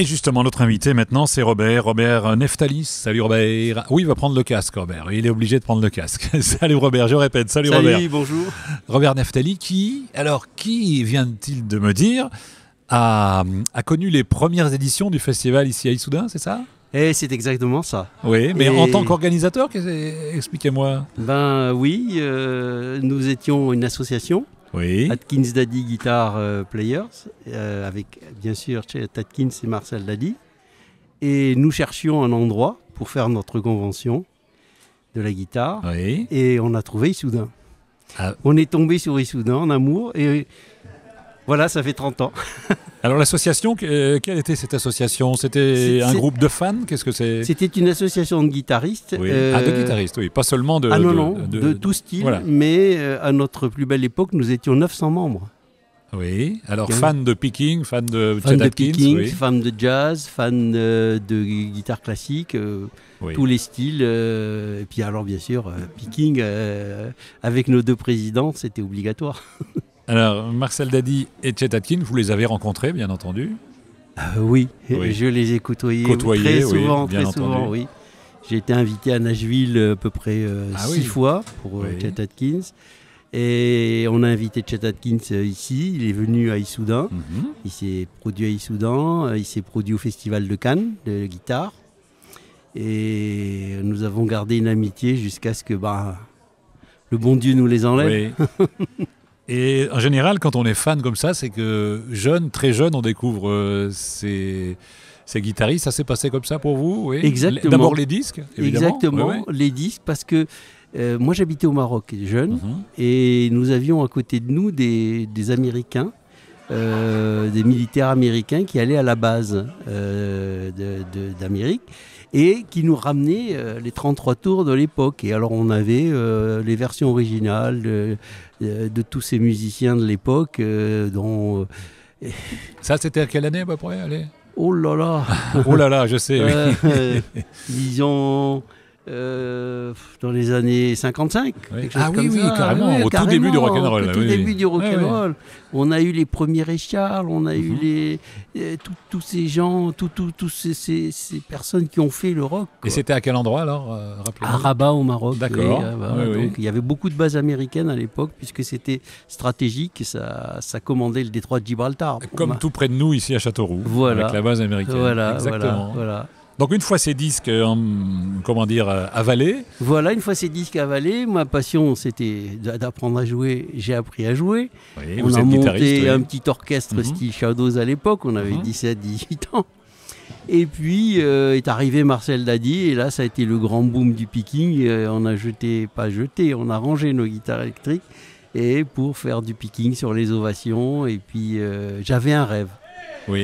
Et justement, notre invité maintenant, c'est Robert Neftalis. Salut Robert. Oui, il va prendre le casque, Robert. Il est obligé de prendre le casque. Salut Robert, je répète. Salut Robert. Salut, bonjour. Robert Neftalis, qui vient-il de me dire, a connu les premières éditions du festival ici à Issoudun, c'est ça ? Et c'est exactement ça. Oui, mais en tant qu'organisateur, expliquez-moi. Ben oui, nous étions une association. Oui. Atkins Daddy Guitar Players, avec bien sûr Chet Atkins et Marcel Daddy. Et nous cherchions un endroit pour faire notre convention de la guitare. Oui. Et on a trouvé Issoudun. Ah. On est tombé sur Issoudun en amour. Et voilà, ça fait 30 ans. Alors l'association, quelle était cette association ? C'était un groupe de fans ? Qu'est-ce que c'est ? C'était une association de guitaristes. Oui. De guitaristes, oui. Pas seulement de... de tout style. Voilà. Mais à notre plus belle époque, nous étions 900 membres. Oui. Alors fans de picking, fans de Chet Atkins, oui. Fans de jazz, fans de guitare classique, oui. Tous les styles. Et puis alors bien sûr, picking, avec nos deux présidents, c'était obligatoire. Alors, Marcel Daddy et Chet Atkins, vous les avez rencontrés, bien entendu ? Oui, je les ai côtoyés très souvent, oui. J'ai été invité à Nashville à peu près 6 fois pour Chet Atkins. Et on a invité Chet Atkins ici, il est venu à Issoudun. Il s'est produit à Issoudun, il s'est produit au Festival de Cannes de guitare. Et nous avons gardé une amitié jusqu'à ce que le bon Dieu nous les enlève. Oui. Et en général, quand on est fan comme ça, c'est que très jeune, on découvre ces guitaristes. Ça s'est passé comme ça pour vous, oui. Exactement. D'abord les disques, évidemment. Exactement, les disques, parce que moi j'habitais au Maroc jeune, et nous avions à côté de nous des Américains, des militaires américains qui allaient à la base d'Amérique et qui nous ramenaient les 33 tours de l'époque. Et alors on avait les versions originales de tous ces musiciens de l'époque. Ça, c'était à quelle année à peu près ? Allez. Oh là là. Oh là là, je sais. Disons dans les années 55. Oui. Carrément, au tout début du rock'n'roll. Au tout début du rock'n'roll. On a eu les premiers Ray Charles, on a eu tous ces gens, tous ces personnes qui ont fait le rock. Quoi. Et c'était à quel endroit alors à Rabat au Maroc. D'accord. Donc il y avait beaucoup de bases américaines à l'époque puisque c'était stratégique, ça commandait le détroit de Gibraltar. Comme tout près de nous ici à Châteauroux, avec la base américaine. Exactement. Voilà. Donc une fois ces disques, avalés. Voilà, une fois ces disques avalés, ma passion c'était d'apprendre à jouer. J'ai appris à jouer. Oui, on a monté un petit orchestre style Shadows à l'époque, on avait 17-18 ans. Et puis est arrivé Marcel Daddy, et là ça a été le grand boom du picking. On a rangé nos guitares électriques et pour faire du picking sur les ovations. Et puis j'avais un rêve,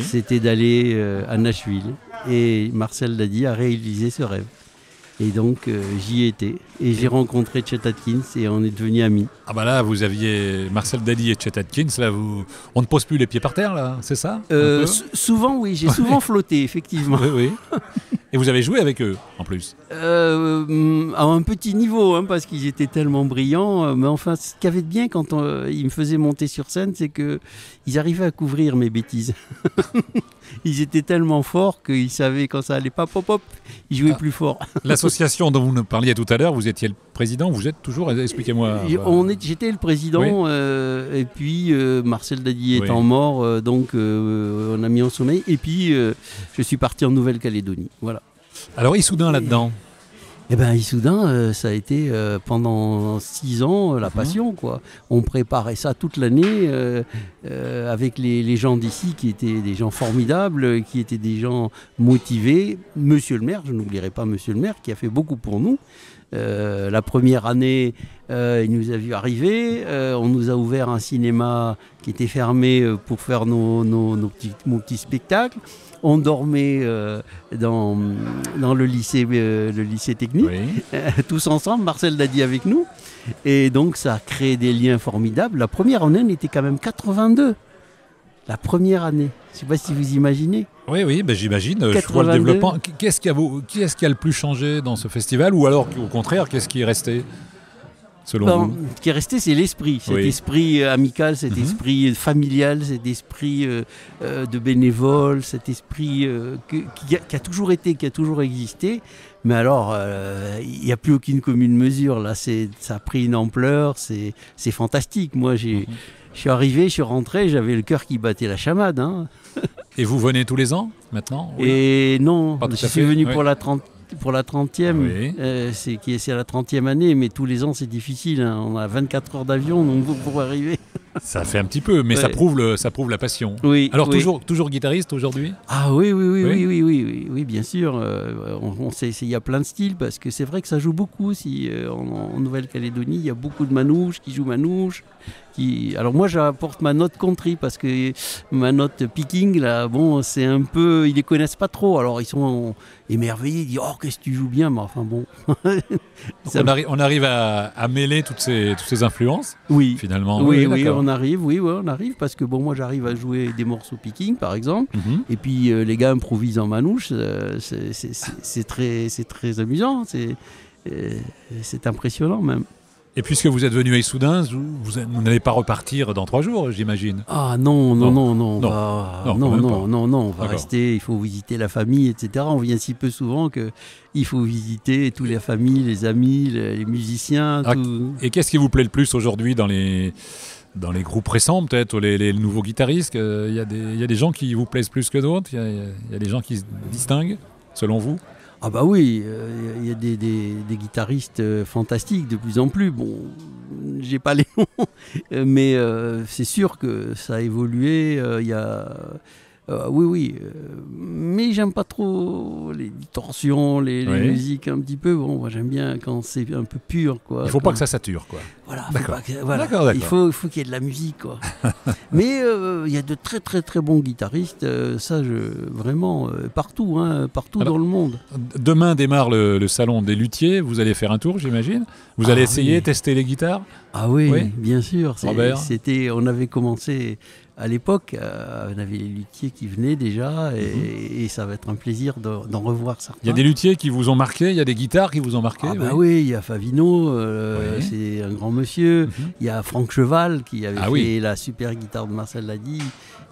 c'était d'aller à Nashville. Et Marcel Daddy a réalisé ce rêve. Et donc j'y étais. Et j'ai rencontré Chet Atkins et on est devenus amis. Ah bah là, vous aviez Marcel Daddy et Chet Atkins. Là, on ne pose plus les pieds par terre, là, c'est ça Souvent, oui. J'ai souvent flotté, effectivement. Oui. Et vous avez joué avec eux, en plus à un petit niveau, parce qu'ils étaient tellement brillants. Mais enfin, ce qu'il y avait de bien quand ils me faisaient monter sur scène, c'est qu'ils arrivaient à couvrir mes bêtises. Ils étaient tellement forts qu'ils savaient quand ça allait pas pop, ils jouaient plus fort. L'association dont vous nous parliez tout à l'heure, vous étiez le président, vous êtes toujours, expliquez-moi. J'étais le président, et puis Marcel Daddy étant mort, donc on a mis en sommeil, et puis je suis parti en Nouvelle-Calédonie. Voilà. Alors Issoudun là-dedans Issoudun, ça a été pendant 6 ans la passion, quoi. On préparait ça toute l'année avec les gens d'ici qui étaient des gens formidables, qui étaient des gens motivés. Monsieur le maire, je n'oublierai pas Monsieur le maire qui a fait beaucoup pour nous. La première année, il nous a vu arriver. On nous a ouvert un cinéma qui était fermé pour faire mon petit spectacle. On dormait dans le lycée technique, tous ensemble, Marcel Daddy avec nous. Et donc ça a créé des liens formidables. La première année, on était quand même 82. La première année. Je ne sais pas si vous imaginez. Oui, j'imagine. Je vois le développement. Qu'est-ce qui a le plus changé dans ce festival ? Ou alors, au contraire, qu'est-ce qui est resté ? selon vous? Ce qui est resté, c'est l'esprit. Cet esprit amical, cet esprit familial, cet esprit de bénévole, cet esprit qui a toujours été, qui a toujours existé. Mais alors, il n'y a plus aucune commune mesure. Là, ça a pris une ampleur, c'est fantastique. Moi, je suis arrivé, je suis rentré, j'avais le cœur qui battait la chamade. Hein. Et vous venez tous les ans, maintenant? Et non, je suis venu pour la 30e, c'est la 30e année, mais tous les ans c'est difficile, hein. On a 24 heures d'avion donc pour arriver. Ça fait un petit peu, mais ça prouve la passion. Oui, alors toujours guitariste aujourd'hui? Ah oui, bien sûr. On sait, il y a plein de styles, parce que c'est vrai que ça joue beaucoup aussi. En Nouvelle-Calédonie, il y a beaucoup de manouches qui jouent manouche. Alors moi j'apporte ma note country, parce que ma note picking là, bon, c'est un peu, ils les connaissent pas trop, alors ils sont émerveillés, ils disent oh qu'est-ce que tu joues bien, mais enfin bon. On arrive à mêler toutes ces influences. Oui, finalement. Oui, on arrive, parce que bon, moi j'arrive à jouer des morceaux picking par exemple, et puis les gars improvisent en manouche, c'est très amusant, c'est impressionnant même. Et puisque vous êtes venu à Issoudun, vous n'allez pas repartir dans 3 jours, j'imagine? Ah non, on va rester, il faut visiter la famille, etc. On vient si peu souvent qu'il faut visiter toutes les familles, les amis, les musiciens. Tout. Et qu'est-ce qui vous plaît le plus aujourd'hui dans les groupes récents, peut-être, les nouveaux guitaristes? Il y a des gens qui vous plaisent plus que d'autres? Il y a des gens qui se distinguent, selon vous? Ah bah oui, il y a des guitaristes fantastiques de plus en plus. Bon, j'ai pas les noms, mais c'est sûr que ça a évolué. Il y a mais j'aime pas trop les distorsions, les musiques un petit peu. Bon, moi j'aime bien quand c'est un peu pur, quoi. Il faut pas que ça sature, quoi. Voilà, D'accord. Il faut qu'il y ait de la musique, quoi. Mais il y a de très très très bons guitaristes, vraiment partout, hein, partout dans le monde. Demain démarre le salon des luthiers. Vous allez faire un tour, j'imagine. Vous allez essayer, tester les guitares. Ah oui, bien sûr. Robert. On avait commencé. À l'époque, on avait les luthiers qui venaient déjà, et ça va être un plaisir d'en revoir certains. Il y a des luthiers qui vous ont marqué, il y a des guitares qui vous ont marqué. Oui, il y a Favino, c'est un grand monsieur. Il y a Franck Cheval qui avait fait la super guitare de Marcel Lady,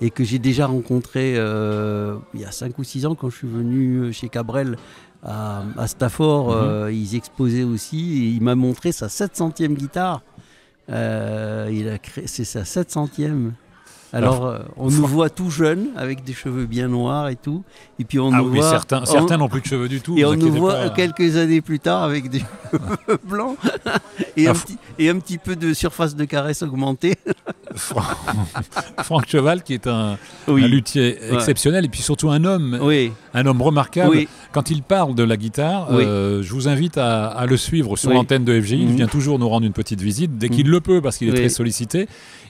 et que j'ai déjà rencontré il y a 5 ou 6 ans quand je suis venu chez Cabrel à Stafford. Ils exposaient aussi, et il m'a montré sa 700e guitare. C'est sa 700e. Alors, on nous voit tout jeunes, avec des cheveux bien noirs et tout. Et puis on nous voit, certains n'ont plus de cheveux du tout. Et on nous voit quelques années plus tard avec des cheveux blancs et un petit peu de surface de caresse augmentée. Franck Cheval, qui est un luthier exceptionnel, et puis surtout un homme remarquable. Quand il parle de la guitare, je vous invite à le suivre sur l'antenne de FGI. Il vient toujours nous rendre une petite visite dès qu'il le peut, parce qu'il est très sollicité.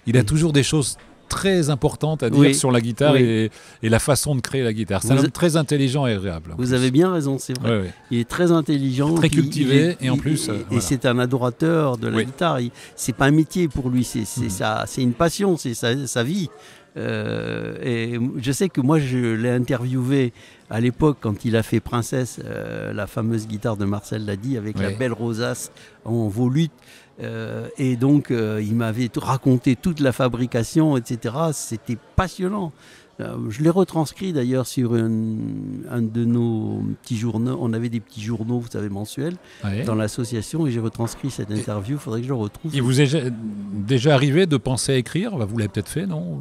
Il a toujours des choses très importante à dire sur la guitare et la façon de créer la guitare. C'est un homme très intelligent et agréable. Vous avez bien raison, c'est vrai. Il est très intelligent. Très cultivé et en plus... Et c'est un adorateur de la guitare. C'est pas un métier pour lui, c'est une passion, c'est sa vie. Et je sais que moi, je l'ai interviewé à l'époque quand il a fait Princesse, la fameuse guitare de Marcel Lady avec la belle rosace en volute. Et donc il m'avait raconté toute la fabrication, etc. C'était passionnant. Je l'ai retranscrit d'ailleurs sur un de nos petits journaux. On avait des petits journaux, vous savez, mensuels dans l'association, et j'ai retranscrit cette interview. Il faudrait que je le retrouve. Il vous est déjà arrivé de penser à écrire? Vous l'avez peut-être fait, non?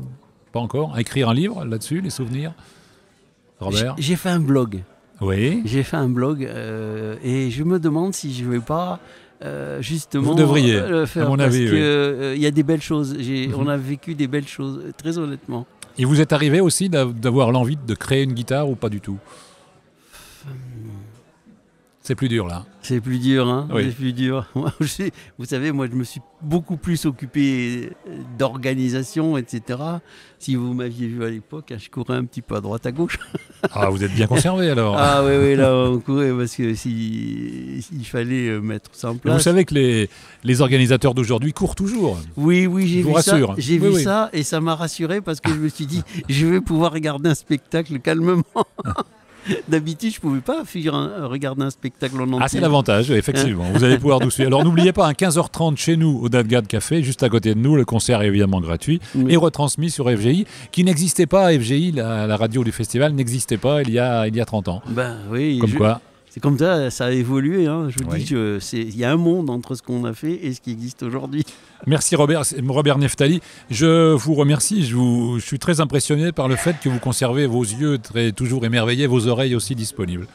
Pas encore? À écrire un livre là-dessus, les souvenirs? Robert? J'ai fait un blog. Oui. J'ai fait un blog et je me demande si je ne vais pas... justement, vous devriez, le faire, à mon avis, parce qu'il y a des belles choses. On a vécu des belles choses, très honnêtement. Et vous êtes arrivé aussi d'avoir l'envie de créer une guitare ou pas du tout? C'est plus dur là. C'est plus dur, hein. C'est plus dur. Vous savez, moi je me suis beaucoup plus occupé d'organisation, etc. Si vous m'aviez vu à l'époque, je courais un petit peu à droite à gauche. Ah, vous êtes bien conservé alors. Ah oui, là on courait parce que il fallait mettre ça en place. Vous savez que les organisateurs d'aujourd'hui courent toujours. Oui, j'ai vu ça. J'ai vu ça et ça m'a rassuré parce que je me suis dit, je vais pouvoir regarder un spectacle calmement. D'habitude, je ne pouvais pas regarder un spectacle en entier. Ah, c'est l'avantage, effectivement. Vous allez pouvoir nous suivre. Alors, n'oubliez pas, à 15h30 chez nous, au Dadgad Café, juste à côté de nous, le concert est évidemment gratuit et retransmis sur FGI, qui n'existait pas. FGI, la radio du festival, n'existait pas il y a 30 ans. Ben oui. Quoi. C'est comme ça a évolué. Hein. Je vous dis qu'il y a un monde entre ce qu'on a fait et ce qui existe aujourd'hui. Merci Robert Neftali. Je vous remercie. Je suis très impressionné par le fait que vous conservez vos yeux toujours émerveillés, vos oreilles aussi disponibles.